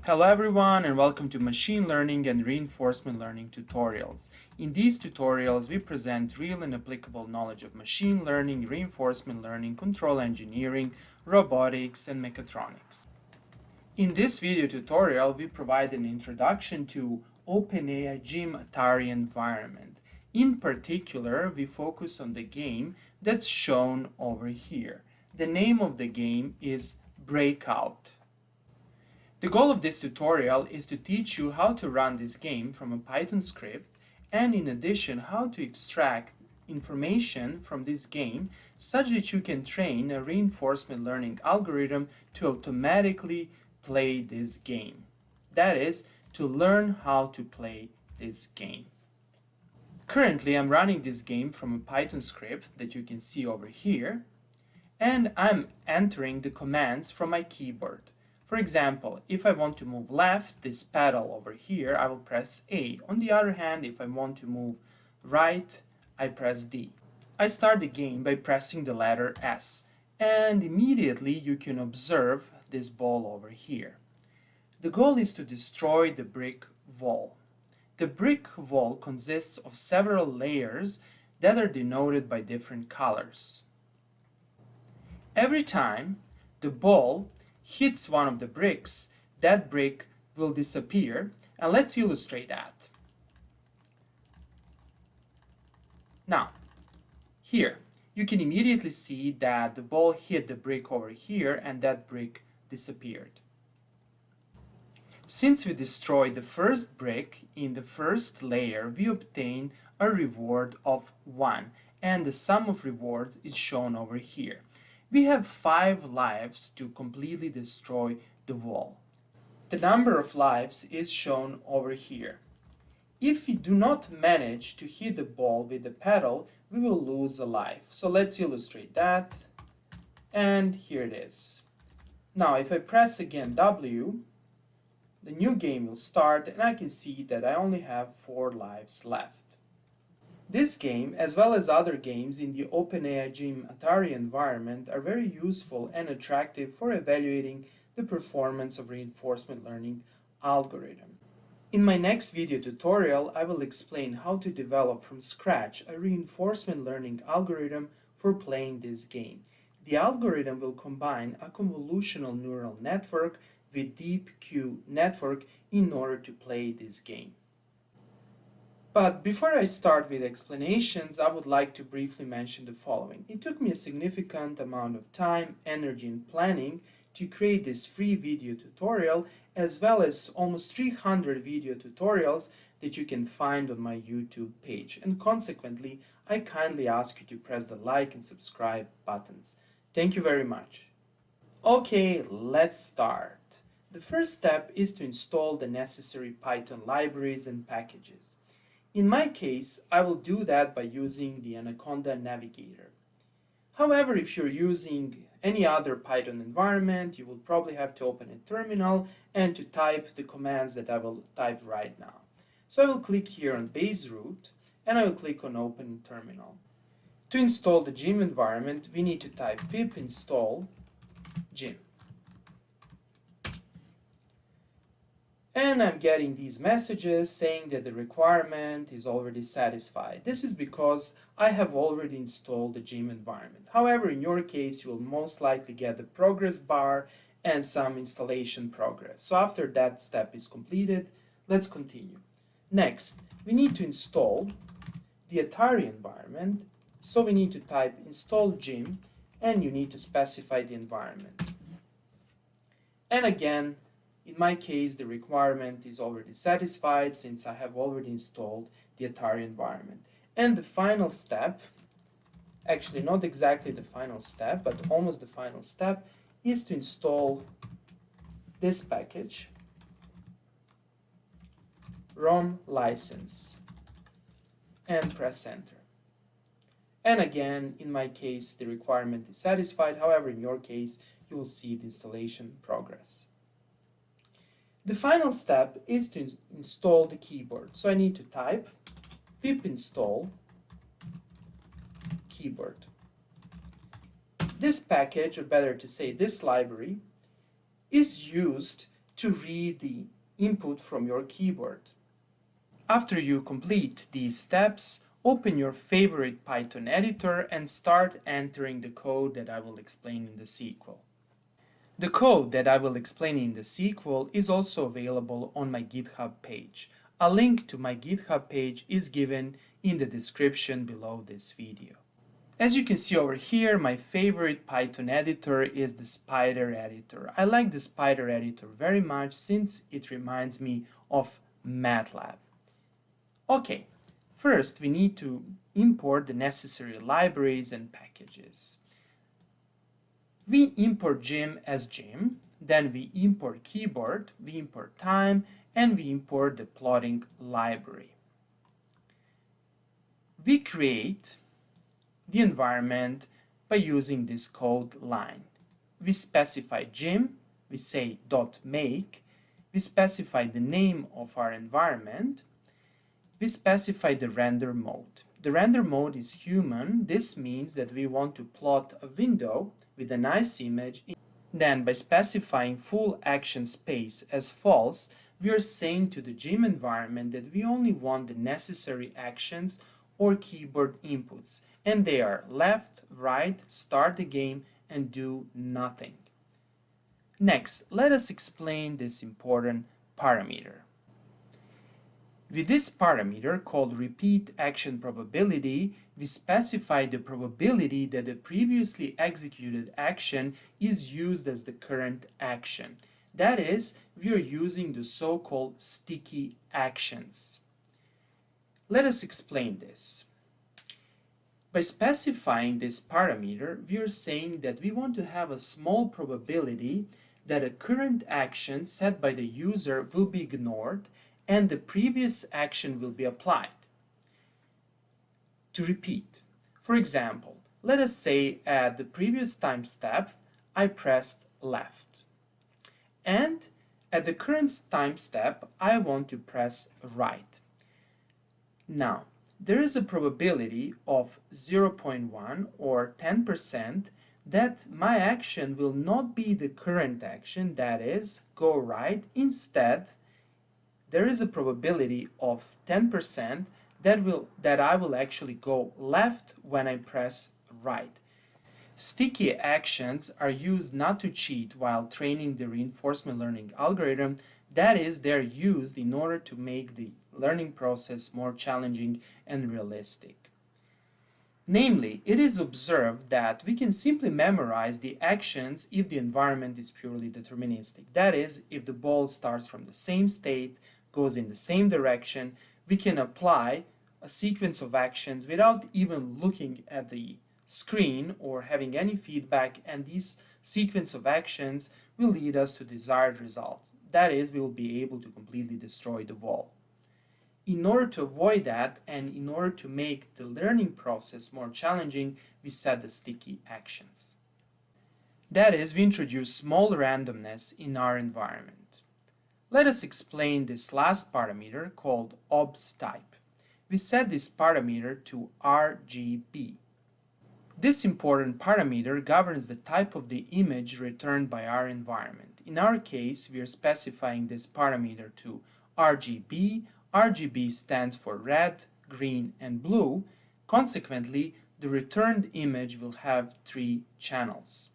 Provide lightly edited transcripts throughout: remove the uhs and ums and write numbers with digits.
Hello everyone and welcome to machine learning and reinforcement learning tutorials. In these tutorials, we present real and applicable knowledge of machine learning, reinforcement learning, control engineering, robotics, and mechatronics. In this video tutorial, we provide an introduction to OpenAI Gym Atari environment. In particular, we focus on the game that's shown over here. The name of the game is Breakout. The goal of this tutorial is to teach you how to run this game from a Python script and in addition how to extract information from this game such that you can train a reinforcement learning algorithm to automatically play this game. That is, to learn how to play this game. Currently, I'm running this game from a Python script that you can see over here, and I'm entering the commands from my keyboard. For example, if I want to move left, this pedal over here, I will press A. On the other hand, if I want to move right, I press D. I start the game by pressing the letter S, and immediately you can observe this ball over here. The goal is to destroy the brick wall. The brick wall consists of several layers that are denoted by different colors. Every time the ball hits one of the bricks, that brick will disappear, and let's illustrate that. Now, here, you can immediately see that the ball hit the brick over here and that brick disappeared. Since we destroyed the first brick in the first layer, we obtain a reward of 1, and the sum of rewards is shown over here. We have 5 lives to completely destroy the wall. The number of lives is shown over here. If we do not manage to hit the ball with the pedal, we will lose a life. So let's illustrate that. And here it is. Now if I press again W, the new game will start and I can see that I only have 4 lives left. This game, as well as other games in the OpenAI Gym Atari environment, are very useful and attractive for evaluating the performance of reinforcement learning algorithm. In my next video tutorial, I will explain how to develop from scratch a reinforcement learning algorithm for playing this game. The algorithm will combine a convolutional neural network with deep Q network in order to play this game. But before I start with explanations, I would like to briefly mention the following. It took me a significant amount of time, energy, and planning to create this free video tutorial, as well as almost 300 video tutorials that you can find on my YouTube page. And consequently, I kindly ask you to press the like and subscribe buttons. Thank you very much. Okay, let's start. The first step is to install the necessary Python libraries and packages. In my case, I will do that by using the Anaconda Navigator. However, if you're using any other Python environment, you will probably have to open a terminal and to type the commands that I will type right now. So I will click here on base root and I will click on open terminal. To install the gym environment, we need to type pip install gym. And I'm getting these messages saying that the requirement is already satisfied. This is because I have already installed the gym environment. However, in your case, you will most likely get the progress bar and some installation progress. So after that step is completed, let's continue. Next, we need to install the Atari environment. So we need to type install gym and you need to specify the environment. And again, in my case, the requirement is already satisfied since I have already installed the Atari environment. And the final step, actually not exactly the final step, but almost the final step, is to install this package, ROM license, and press enter. And again, in my case, the requirement is satisfied. However, in your case, you will see the installation progress. The final step is to install the keyboard. So I need to type pip install keyboard. This package, or better to say this library, is used to read the input from your keyboard. After you complete these steps, open your favorite Python editor and start entering the code that I will explain in the sequel. The code that I will explain in the sequel is also available on my GitHub page. A link to my GitHub page is given in the description below this video. As you can see over here, my favorite Python editor is the Spider editor. I like the Spider editor very much since it reminds me of MATLAB. Okay, first we need to import the necessary libraries and packages. We import Gym as Gym, then we import keyboard, we import time, and we import the plotting library. We create the environment by using this code line. We specify Gym, we say .make, we specify the name of our environment, we specify the render mode. The render mode is human. This means that we want to plot a window with a nice image. Then, by specifying full action space as false, we are saying to the Gym environment that we only want the necessary actions or keyboard inputs, and they are left, right, start the game, and do nothing. Next, let us explain this important parameter. With this parameter called repeat action probability, we specify the probability that the previously executed action is used as the current action. That is, we are using the so-called sticky actions. Let us explain this. By specifying this parameter, we are saying that we want to have a small probability that a current action set by the user will be ignored and the previous action will be applied. To repeat, for example, let us say at the previous time step I pressed left, and at the current time step I want to press right. Now, there is a probability of 0.1 or 10% that my action will not be the current action, that is, go right. Instead, there is a probability of 10% that I will actually go left when I press right. Sticky actions are used not to cheat while training the reinforcement learning algorithm. That is, they're used in order to make the learning process more challenging and realistic. Namely, it is observed that we can simply memorize the actions if the environment is purely deterministic. That is, if the ball starts from the same state, goes in the same direction, we can apply a sequence of actions without even looking at the screen or having any feedback, and this sequence of actions will lead us to desired results. That is, we will be able to completely destroy the wall. In order to avoid that and in order to make the learning process more challenging, we set the sticky actions. That is, we introduce small randomness in our environment. Let us explain this last parameter called obs type. We set this parameter to RGB. This important parameter governs the type of the image returned by our environment. In our case, we are specifying this parameter to RGB. RGB stands for red, green, and blue. Consequently, the returned image will have 3 channels.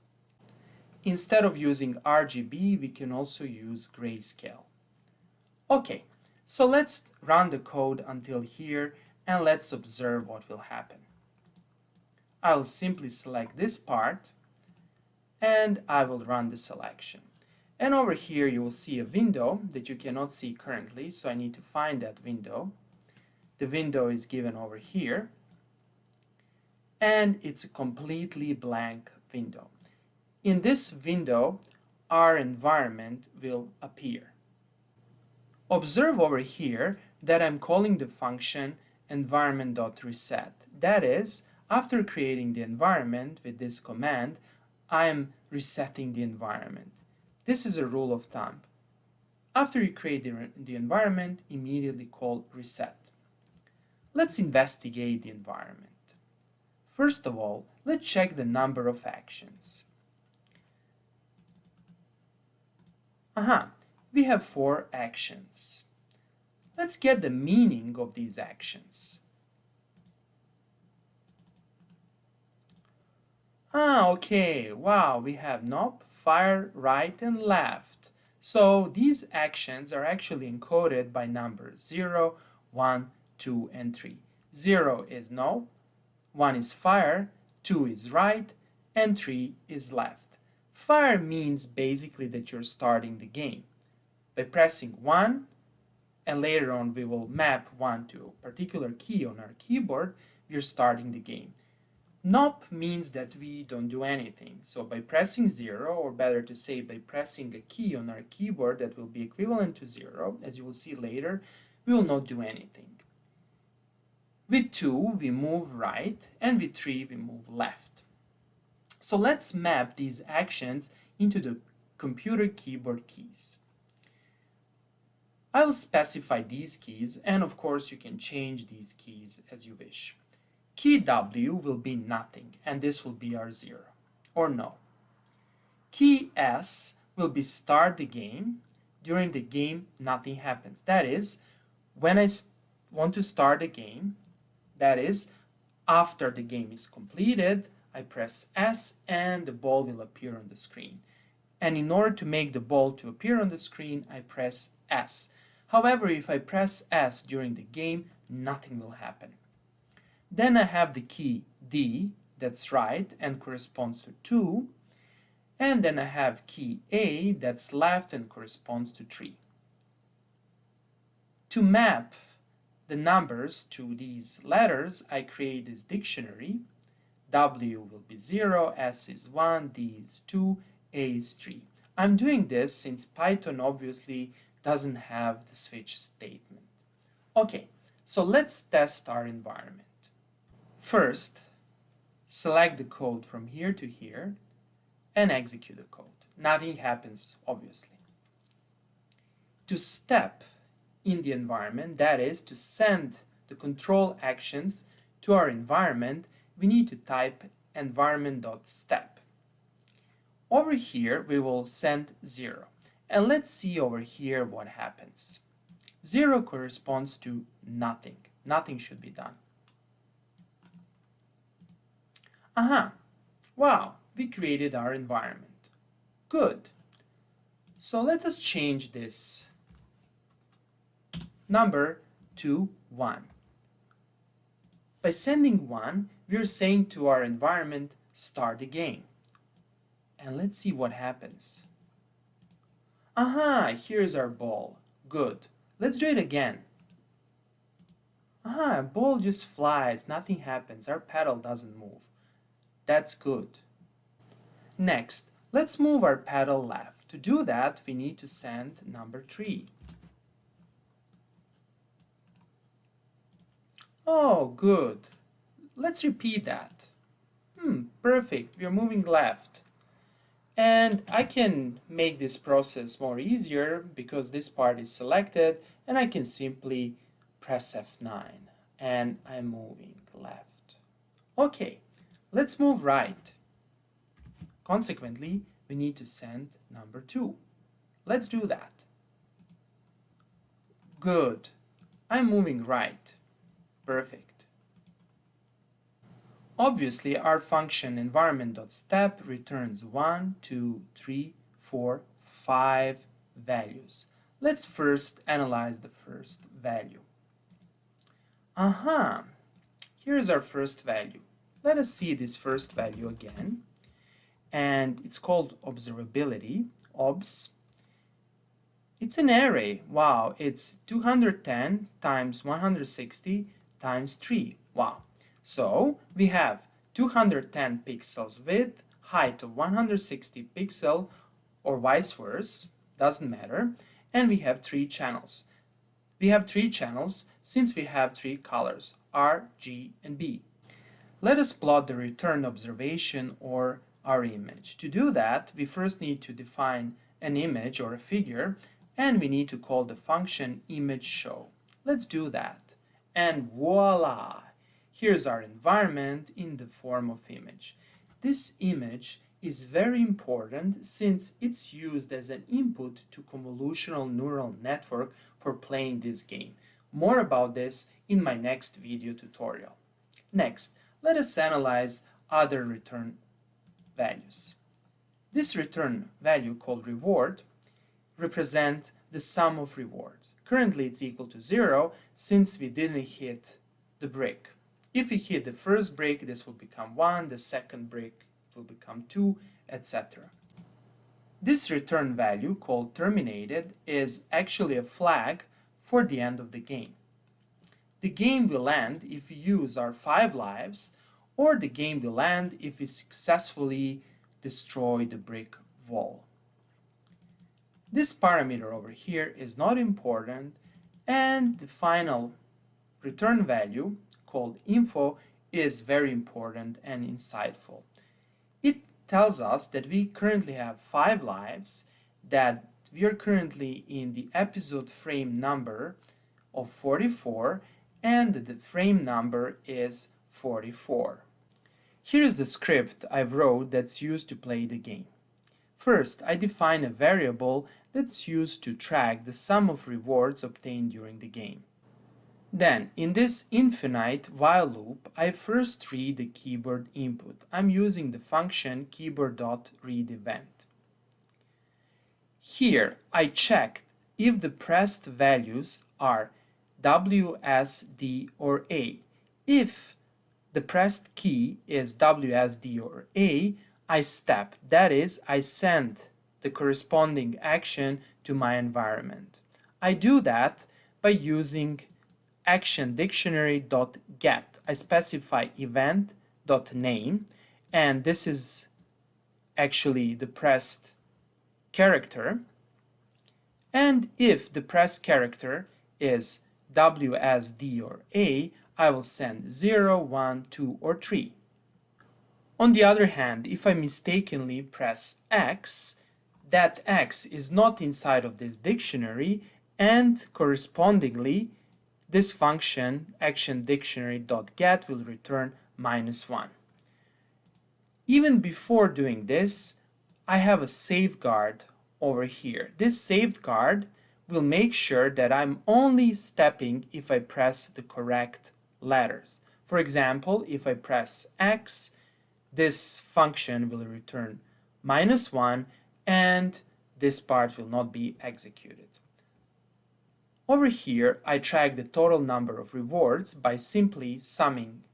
Instead of using RGB, we can also use grayscale. Okay, so let's run the code until here and let's observe what will happen. I'll simply select this part and I will run the selection. And over here you will see a window that you cannot see currently, so I need to find that window. The window is given over here and it's a completely blank window. In this window, our environment will appear. Observe over here that I'm calling the function environment.reset. That is, after creating the environment with this command, I am resetting the environment. This is a rule of thumb. After you create the environment, immediately call reset. Let's investigate the environment. First of all, let's check the number of actions. we have 4 actions. Let's get the meaning of these actions. Okay, wow, we have nope, fire, right, and left. So these actions are actually encoded by numbers 0, 1, 2, and 3. 0 is no, 1 is fire, 2 is right, and 3 is left. Fire means basically that you're starting the game. By pressing 1, and later on we will map 1 to a particular key on our keyboard, we're starting the game. Nope means that we don't do anything. So by pressing 0, or better to say by pressing a key on our keyboard that will be equivalent to 0, as you will see later, we will not do anything. With 2, we move right, and with 3, we move left. So let's map these actions into the computer keyboard keys. I will specify these keys, and of course you can change these keys as you wish. Key W will be nothing, and this will be our 0, or no. Key S will be start the game. During the game, nothing happens. That is, when I want to start a game, that is, after the game is completed, I press S and the ball will appear on the screen. And in order to make the ball to appear on the screen, I press S. However, if I press S during the game, nothing will happen. Then I have the key D, that's right, and corresponds to 2. And then I have key A, that's left and corresponds to 3. To map the numbers to these letters, I create this dictionary. W will be 0, S is 1, D is 2, A is 3. I'm doing this since Python obviously doesn't have the switch statement. Okay, so let's test our environment. First, select the code from here to here and execute the code. Nothing happens, obviously. To step in the environment, that is, to send the control actions to our environment, we need to type environment.step. Over here, we will send 0. And let's see over here what happens. 0 corresponds to nothing. Nothing should be done. Wow, we created our environment. Good. So let us change this number to 1. By sending 1, we're saying to our environment, start the game. And let's see what happens. Here's our ball. Good. Let's do it again. Ball just flies, nothing happens, our paddle doesn't move. That's good. Next, let's move our paddle left. To do that, we need to send number 3. Oh, good. Let's repeat that. Perfect. We are moving left. And I can make this process more easier because this part is selected, and I can simply press F9 and I'm moving left. Okay, let's move right. Consequently, we need to send number 2. Let's do that. Good. I'm moving right. Perfect. Obviously, our function environment.step returns 1, 2, 3, 4, 5 values. Let's first analyze the first value. Here's our first value. Let us see this first value again. And it's called observability, obs. It's an array. Wow, it's 210 times 160 times 3. Wow. So we have 210 pixels width, height of 160 pixel, or vice versa, doesn't matter. And we have 3 channels. We have 3 channels since we have 3 colors, R, G, and B. Let us plot the return observation or our image. To do that, we first need to define an image or a figure, and we need to call the function ImageShow. Let's do that. And voila! Here's our environment in the form of image. This image is very important since it's used as an input to convolutional neural network for playing this game. More about this in my next video tutorial. Next, let us analyze other return values. This return value called reward represents the sum of rewards. Currently it's equal to 0 since we didn't hit the break. If we hit the first break, this will become 1, the second break will become 2, etc. This return value called terminated is actually a flag for the end of the game. The game will end if we use our 5 lives, or the game will end if we successfully destroy the brick wall. This parameter over here is not important, and the final return value called info is very important and insightful. It tells us that we currently have 5 lives, that we are currently in the episode frame number of 44, and the frame number is 44. Here is the script I wrote that's used to play the game. First, I define a variable that's used to track the sum of rewards obtained during the game. Then, in this infinite while loop, I first read the keyboard input. I'm using the function keyboard.readEvent. Here, I check if the pressed values are W, S, D, or A. If the pressed key is W, S, D, or A, I step. That is, I send the corresponding action to my environment. I do that by using actionDictionary.get. I specify event.name, and this is actually the pressed character. And if the pressed character is W, S, D, or A, I will send 0, 1, 2, or 3. On the other hand, if I mistakenly press X, that X is not inside of this dictionary, and correspondingly, this function actionDictionary.get will return -1. Even before doing this, I have a safeguard over here. This safeguard will make sure that I'm only stepping if I press the correct letters. For example, if I press X, this function will return -1, and this part will not be executed. Over here, I track the total number of rewards by simply summing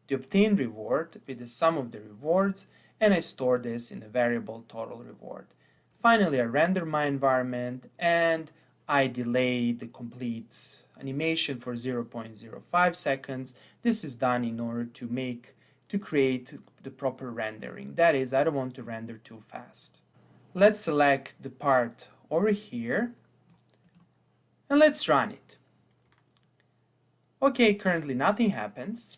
the obtained reward with the sum of the rewards, and I store this in the variable total reward. Finally, I render my environment, and I delay the complete animation for 0.05 seconds. This is done in order to create the proper rendering. That is, I don't want to render too fast. Let's select the part over here, and let's run it. Okay, currently nothing happens.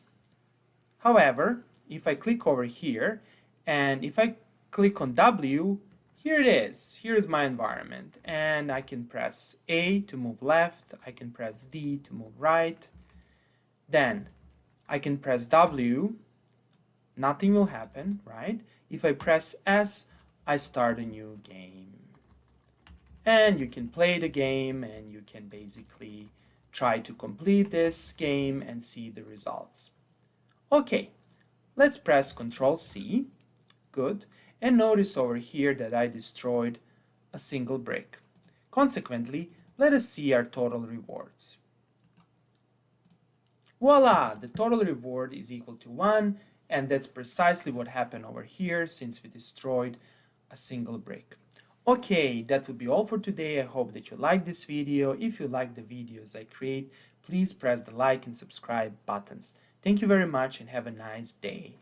However, if I click over here, and if I click on W, here it is. Here's my environment, and I can press A to move left, I can press D to move right, then I can press W, nothing will happen, right? If I press S, I start a new game. And you can play the game, and you can basically try to complete this game and see the results. Okay, let's press Ctrl C. Good. And notice over here that I destroyed a single brick. Consequently, let us see our total rewards. Voila! The total reward is equal to 1, and that's precisely what happened over here since we destroyed a single brick. Okay, that would be all for today. I hope that you liked this video. If you like the videos I create, please press the like and subscribe buttons. Thank you very much and have a nice day.